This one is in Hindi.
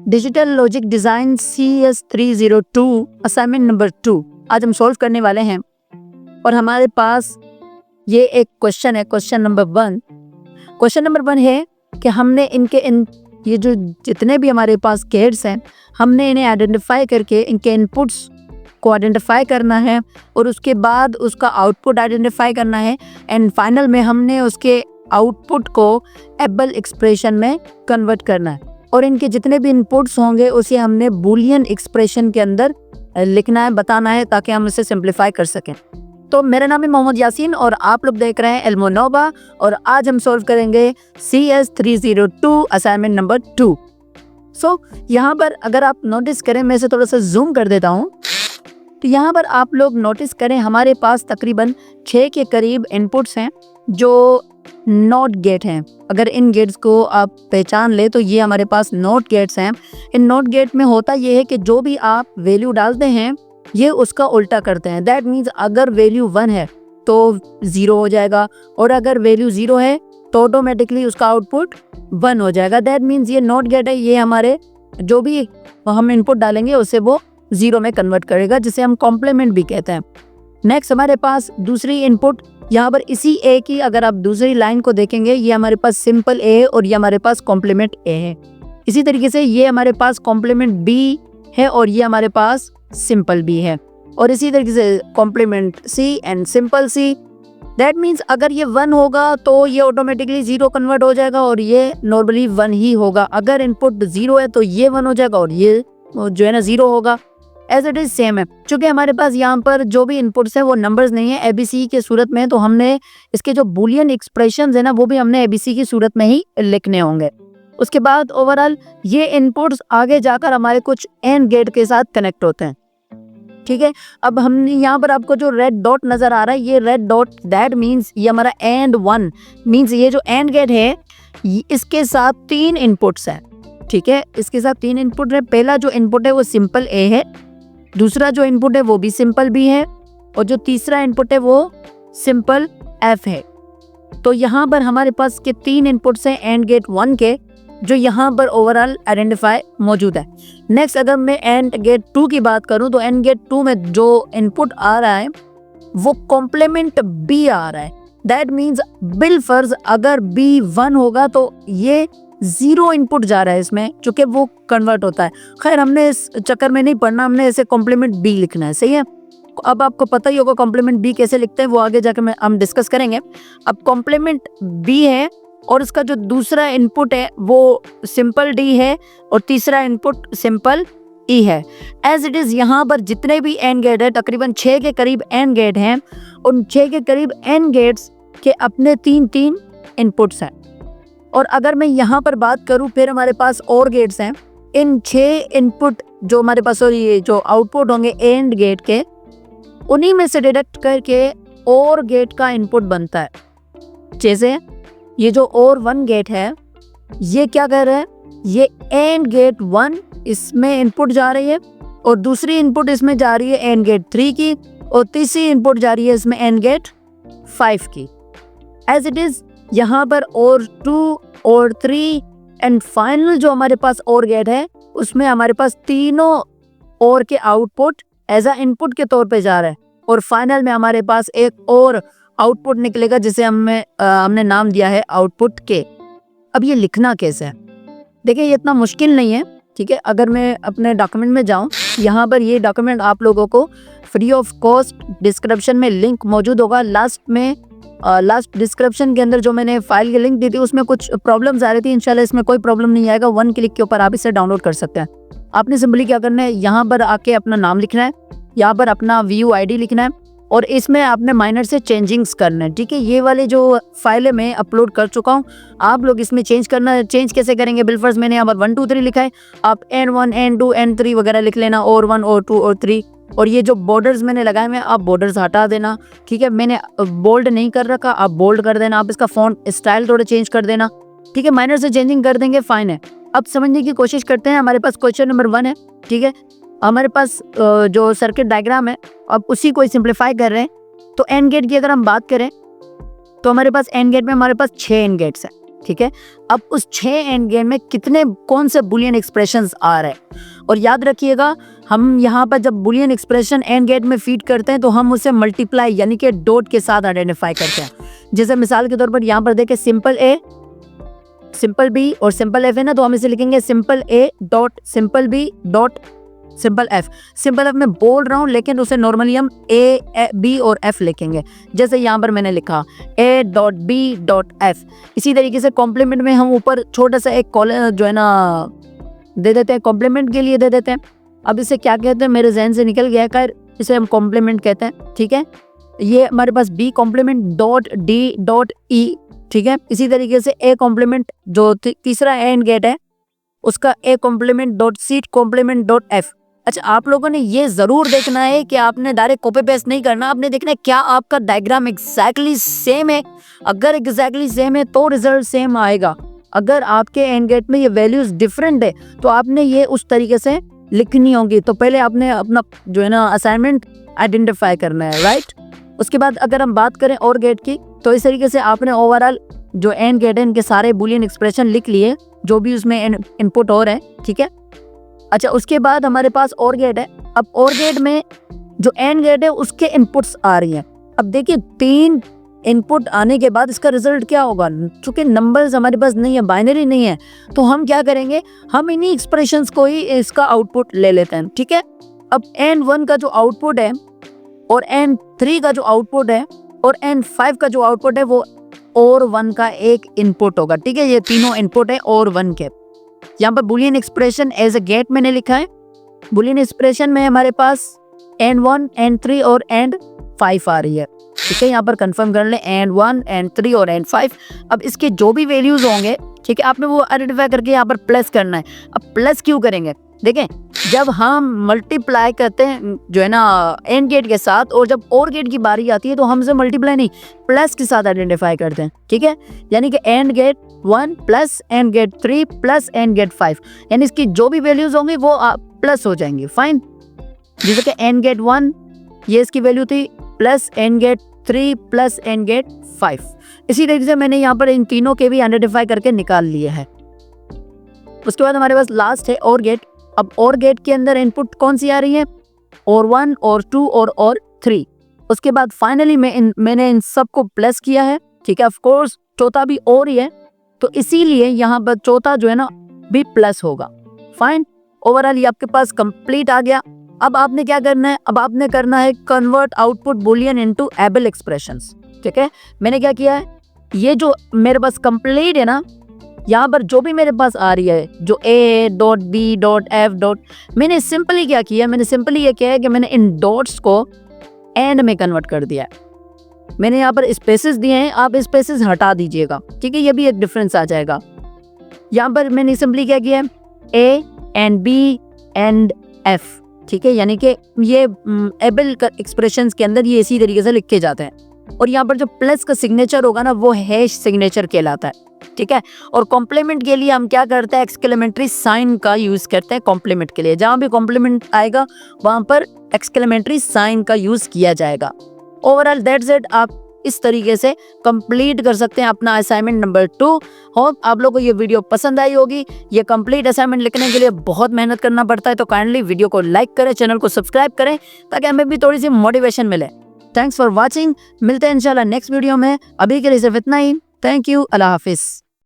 Digital logic design CS302 assignment number 2 आज हम सॉल्व करने वाले हैं। और हमारे पास ये एक क्वेश्चन है, क्वेश्चन नंबर 1। क्वेश्चन नंबर 1 है कि हमने ये जो जितने भी हमारे पास गेट्स हैं, हमने इन्हें आइडेंटिफाई करके इनके इनपुट्स को आइडेंटिफाई करना है और उसके बाद उसका आउटपुट आइडेंटिफाई करना है एंड फाइनल में हमने उसके आउटपुट को एबल एक्सप्रेशन में कन्वर्ट करना है। और इनके जितने भी इनपुट्स होंगे उसे हमने बूलियन एक्सप्रेशन के अंदर लिखना है, बताना है, ताकि हम इसे सिंप्लीफाई कर सकें। तो मेरा नाम है मोहम्मद यासीन और आप लोग देख रहे हैं इल्मो नोबा और आज हम सॉल्व करेंगे CS302 असाइनमेंट नंबर 2। यहाँ पर अगर आप नोटिस करें, मैं इसे थोड़ा सा जूम कर देता हूँ, तो यहाँ पर आप लोग नोटिस करें हमारे पास तकरीबन 6 के करीब इनपुट्स हैं जो नॉट गेट हैं। अगर इन गेट्स को आप पहचान ले तो ये हमारे पास नॉट गेट्स हैं। इन नॉट गेट में होता ये है कि जो भी आप वैल्यू डालते हैं ये उसका उल्टा करते हैं। दैट मीन्स अगर वैल्यू 1 है तो 0 हो जाएगा और अगर वैल्यू 0 है तो ऑटोमेटिकली उसका आउटपुट 1 हो जाएगा। दैट मीन्स ये नॉट गेट है, ये हमारे जो भी हम इनपुट डालेंगे उसे वो 0 में कन्वर्ट करेगा, जिसे हम कॉम्प्लीमेंट भी कहते हैं। नेक्स्ट हमारे पास दूसरी इनपुट, यहाँ पर इसी ए की अगर आप दूसरी लाइन को देखेंगे, ये हमारे पास सिंपल ए है और ये हमारे पास कॉम्प्लीमेंट ए है। इसी तरीके से ये हमारे पास कॉम्प्लीमेंट बी है और ये हमारे पास सिंपल बी है और इसी तरीके से complement C and simple C. That means अगर ये 1 होगा तो ये ऑटोमेटिकली 0 कन्वर्ट हो जाएगा और ये नॉर्मली 1 ही होगा। अगर इनपुट 0 है तो ये 1 हो जाएगा और ये जो है ना 0 होगा। एज इट इज सेम है। चूंकि हमारे पास यहाँ पर जो भी इनपुट्स है वो नंबर्स नहीं है, ABC के सूरत में, तो हमने इसके जो बूलियन एक्सप्रेशंस है ना वो भी हमने ABC की सूरत में ही लिखने होंगे। उसके बाद ओवरऑल ये इनपुट्स आगे जाकर हमारे कुछ एंड गेट के साथ कनेक्ट होते हैं। ठीक है, अब हमने यहाँ पर आपको जो रेड डॉट नजर आ रहा है, ये रेड डॉट दैट मीन्स ये हमारा एंड 1 मीन्स ये जो एंड गेट है इसके साथ 3 इनपुट्स है। ठीक है, इसके साथ 3 इनपुट है। पहला जो इनपुट है वो सिंपल ए है, दूसरा जो इनपुट है वो भी सिंपल बी है और जो तीसरा इनपुट है वो सिंपल एफ है। तो यहाँ पर हमारे पास के 3 इनपुट्स हैं एंड गेट 1 के, जो यहाँ पर ओवरऑल आइडेंटिफाई मौजूद है। नेक्स्ट अगर मैं एंड गेट 2 की बात करूँ तो एंड गेट 2 में जो इनपुट आ रहा है वो कॉम्प्लीमेंट बी आ रहा है। दैट मीन्स बिल फर्ज अगर बी 1 होगा तो ये 0 इनपुट जा रहा है इसमें, चूंकि वो कन्वर्ट होता है। खैर हमने इस चक्कर में नहीं पढ़ना, हमने इसे कॉम्प्लीमेंट बी लिखना है। सही है, अब आपको पता ही होगा कॉम्प्लीमेंट बी कैसे लिखते हैं, वो आगे जाकर हम डिस्कस करेंगे। अब कॉम्प्लीमेंट बी है और इसका जो दूसरा इनपुट है वो सिंपल डी है और तीसरा इनपुट सिंपल ई है। एज इट इज यहाँ पर जितने भी एंड गेट है, तकरीबन 6 के करीब एंड गेट हैं, उन 6 के करीब एंड गेट्स के अपने 3 इनपुट्स हैं। और अगर मैं यहाँ पर बात करूँ फिर हमारे पास और गेट्स हैं। इन 6 इनपुट जो हमारे पास और ये जो आउटपुट होंगे एंड गेट के, उन्हीं में से डिडक्ट करके और गेट का इनपुट बनता है। जैसे ये जो और 1 गेट है ये क्या कर रहा है, ये एंड गेट 1 इसमें इनपुट जा रही है और दूसरी इनपुट इसमें जा रही है एंड गेट 3 की और तीसरी इनपुट जा रही है इसमें एंड गेट 5 की। एज इट इज यहाँ पर और 2 और 3 एंड फाइनल जो हमारे पास और गेट है उसमें हमारे पास तीनों और के आउटपुट एज अ इनपुट के तौर पे जा रहा है और फाइनल में हमारे पास एक और आउटपुट निकलेगा जिसे हमने नाम दिया है आउटपुट के। अब ये लिखना कैसे है, देखिए ये इतना मुश्किल नहीं है। ठीक है, अगर मैं अपने डॉक्यूमेंट में जाऊं, यहाँ पर ये डॉक्यूमेंट आप लोगों को फ्री ऑफ कॉस्ट डिस्क्रिप्शन में लिंक मौजूद होगा। लास्ट डिस्क्रिप्शन के अंदर जो मैंने फाइल की लिंक दी थी उसमें कुछ प्रॉब्लम्स आ रही थी। इंशाल्लाह इसमें कोई प्रॉब्लम नहीं आएगा। 1 क्लिक के ऊपर आप इसे डाउनलोड कर सकते हैं। आपने सिंपली क्या करना है, यहाँ पर आके अपना नाम लिखना है, यहाँ पर अपना VUID लिखना है और इसमें आपने माइनर से चेंजिंग्स करना है। ठीक है, ये वाले जो फाइल है मैं अपलोड कर चुका हूँ, आप लोग इसमें चेंज करना है। चेंज कैसे करेंगे, बिलफर्ज मैंने यहाँ पर 1 2 3 लिखा है, आप N1 N2 N3 वगैरह लिख लेना, और 1 और 2 और 3। और ये जो बॉर्डर्स मैंने लगाए हुए आप बॉर्डर्स हटा देना। ठीक है, मैंने बोल्ड नहीं कर रखा, आप बोल्ड कर देना। आप इसका फॉन्ट स्टाइल थोड़ा चेंज कर देना। ठीक है, माइनर से चेंजिंग कर देंगे, फाइन है। अब समझने की कोशिश करते हैं। हमारे पास क्वेश्चन नंबर 1 है। ठीक है, हमारे पास जो सर्किट डायग्राम है अब उसी को सिंप्लीफाई कर रहे हैं। तो एंड गेट की अगर हम बात करें तो हमारे पास एंड गेट में हमारे पास 6 एंड गेट्स हैं। ठीक है। अब उस 6 एंड गेट में कितने कौन से बुलियन एक्सप्रेशंस आ रहे हैं, और याद रखिएगा हम यहाँ पर जब बुलियन एक्सप्रेशन एंड गेट में फीड करते हैं तो हम उसे मल्टीप्लाई यानी कि डॉट के साथ आइडेंटिफाई करते हैं। जैसे मिसाल के तौर पर यहाँ पर देखें सिंपल ए, सिंपल बी और सिंपल एफ है ना, तो हम इसे लिखेंगे simple A dot simple B dot simple F. Simple F मैं बोल रहा हूँ लेकिन उसे नॉर्मली हम ए बी और एफ लिखेंगे, जैसे यहाँ पर मैंने लिखा A dot B dot F. इसी तरीके से कॉम्प्लीमेंट में हम ऊपर छोटा सा एक कॉलम जो है ना दे देते हैं, कॉम्प्लीमेंट के लिए दे देते हैं। अब इसे क्या कहते हैं, मेरे जहन से निकल गया, खैर इसे हम कॉम्प्लीमेंट कहते हैं, ठीक है। ये हमारे पास B complement dot D dot E, ठीक है। इसी तरीके से ए कॉम्प्लीमेंट जो तीसरा एंड गेट है उसका A complement dot C complement dot F. अच्छा, आप लोगों ने ये जरूर देखना है कि आपने डायरेक्ट कॉपी पेस्ट नहीं करना, आपने देखना है क्या आपका डायग्राम एग्जैक्टली सेम है। अगर एग्जैक्टली सेम है तो रिजल्ट सेम आएगा। अगर आपके एंड गेट में ये वैल्यूज डिफरेंट है तो आपने ये उस तरीके से लिखनी होगी। तो पहले आपने अपना जो है ना असाइनमेंट आइडेंटिफाई करना है, राइट। उसके बाद अगर हम बात करें और गेट की, तो इस तरीके से आपने ओवरऑल जो एंड गेट है इनके सारे बुलियन एक्सप्रेशन लिख लिए जो भी उसमें इनपुट और है, ठीक है। अच्छा, उसके बाद हमारे पास और गेट है। अब और गेट में जो एंड गेट है उसके इनपुट्स आ रही हैं। अब देखिए 3 इनपुट आने के बाद इसका रिजल्ट क्या होगा, चूंकि नंबर्स हमारे पास नहीं है, बाइनरी नहीं है, तो हम क्या करेंगे, हम इन्हीं एक्सप्रेशंस को ही इसका आउटपुट ले लेते हैं, ठीक है। अब N1 का जो आउटपुट है और N3 का जो आउटपुट है और N5 का जो आउटपुट है वो और 1 का एक इनपुट होगा, ठीक है। ये तीनों इनपुट है और 1 के। यहाँ पर Boolean expression as a gate मैंने लिखा है। बुलियन एक्सप्रेशन में हमारे पास N1, N3 और N5 आ रही है, ठीक है। यहाँ पर कंफर्म कर लें N1, N3 और N5। अब इसके जो भी वैल्यूज होंगे, ठीक है, आपने वो आइडेंटिफाई करके यहाँ पर प्लस करना है। अब प्लस क्यों करेंगे, देखें जब हम मल्टीप्लाई करते हैं जो है ना एंड गेट के साथ, और जब और गेट की बारी आती है तो हम इसे मल्टीप्लाई नहीं प्लस के साथ आइडेंटिफाई करते हैं, ठीक है। यानी कि AND gate 1 plus AND gate 3 plus AND gate 5, यानी इसकी जो भी वैल्यूज होंगी वो प्लस हो जाएंगी, फाइन। जैसे कि एंड गेट 1 ये इसकी वैल्यू थी, plus AND gate 3 plus AND gate 5। इसी तरीके से मैंने यहाँ पर इन तीनों के भी आइडेंटिफाई करके निकाल लिए हैं। उसके बाद हमारे पास लास्ट है और गेट। अब और गेट के अंदर इनपुट कौन सी आ रही है, और 1 और 2 और 3। उसके बाद फाइनली मैंने इन सबको प्लस किया है, ठीक है। ऑफ कोर्स चौथा भी और ही है, तो इसीलिए यहाँ पर चौथा जो है ना भी प्लस होगा, फाइन। ओवरऑल ये आपके पास कंप्लीट आ गया। अब आपने क्या करना है, अब आपने करना है convert output Boolean into able expressions, ठीक है। मैंने क्या किया है, ये जो मेरे पास कंप्लीट है ना, यहाँ पर जो भी मेरे पास आ रही है जो A dot B dot F dot, मैंने सिंपली क्या किया, मैंने सिंपली ये किया है कि मैंने इन डॉट्स को एंड में कन्वर्ट कर दिया है। मैंने यहाँ पर स्पेसेस दिए हैं, आप स्पेसेस हटा दीजिएगा, ठीक है, ये भी एक डिफरेंस आ जाएगा। यहाँ पर मैंने सिंपली क्या किया है, A AND B AND F, ठीक है, यानी कि ये एबल एक्सप्रेशंस के अंदर ये इसी तरीके से लिखे जाते हैं। और यहाँ पर जो प्लस का सिग्नेचर होगा ना वो हैश सिग्नेचर कहलाता है, ठीक है। और कॉम्प्लीमेंट के लिए हम क्या करते हैं, एक्सक्लेमेटरी साइन का यूज करते हैं कॉम्प्लीमेंट के लिए। जहां भी कॉम्प्लीमेंट आएगा वहां पर एक्सक्लेमेटरी साइन का यूज किया जाएगा। Overall that's it. आप इस तरीके से कंप्लीट कर सकते हैं अपना असाइनमेंट नंबर 2। होप आप लोगों को ये वीडियो पसंद आई होगी। ये कंप्लीट असाइनमेंट लिखने के लिए बहुत मेहनत करना पड़ता है, तो काइंडली वीडियो को लाइक करें, चैनल को सब्सक्राइब करें ताकि हमें भी थोड़ी सी मोटिवेशन मिले। Thanks for watching. मिलते हैं इंशाल्लाह नेक्स्ट वीडियो में। अभी के लिए सिर्फ इतना ही। Thank you. Allah Hafiz.